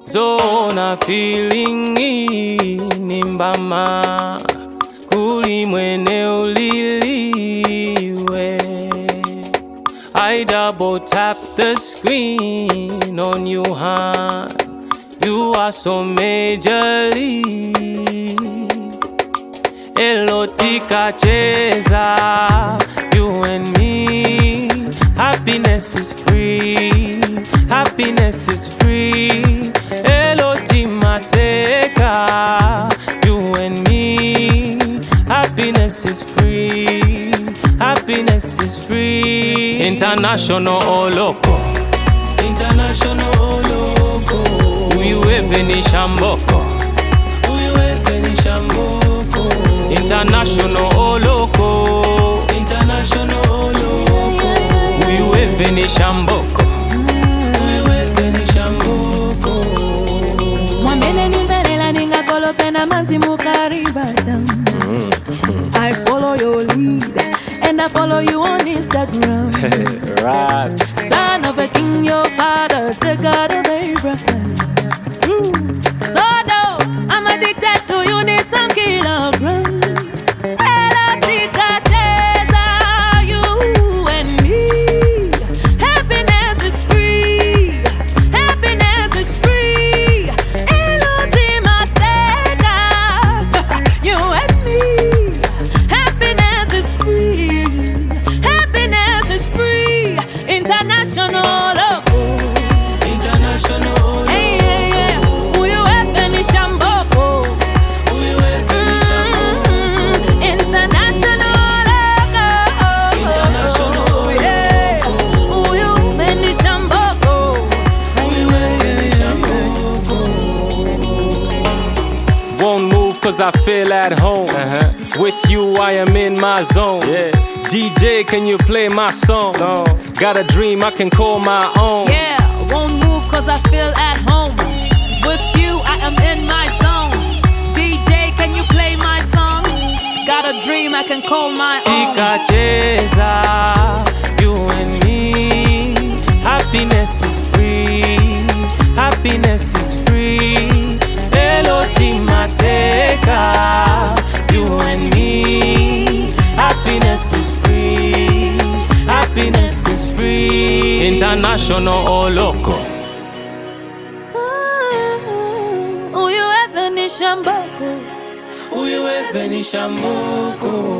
zona feeling nimbama kuli mwene uliliwe. I double tap the screen on you, huh? You are so majorly. Elotika cheza, you and me. Happiness is free, happiness is free. Elotima seka, you and me. Happiness is free, happiness is free. International oloko, international oloko. Uyuwe ni shamboko, uyuwe ni shamboko. International oloko, international oloko. Uyuwe ni shamboko, uyuwe ni shamboko. Mwambele ni mbelela ninga kolo pena mazimu karibata. I follow your lead and I follow you on Instagram. Right. Son of a king, your father's the God of Abraham. So though I'm addicted to you, need some kilograms. You and me. Happiness is free. Happiness is free. You and me. Happiness is free. Happiness is free. International logo. International oloko. Hey, yeah, yeah. Uyuwe ni shamboko. Uyuwe ni shamboko. International logo. International Yeah. Uyuwe ni shamboko. Uyuwe ni shamboko. Won't move cause I feel at home. With you I am in my zone. DJ, can you play my song? Got a dream I can call my own. Yeah, won't move cause I feel at home. With you, I am in my zone. DJ, can you play my song? Got a dream I can call my own. Tika cheza, you and me. Happiness is free, happiness is free. Elotima seka, you and me. Happiness is free, happiness is free. International oloko. Uyuwe ni shamboko. Uyuwe ni shamboko.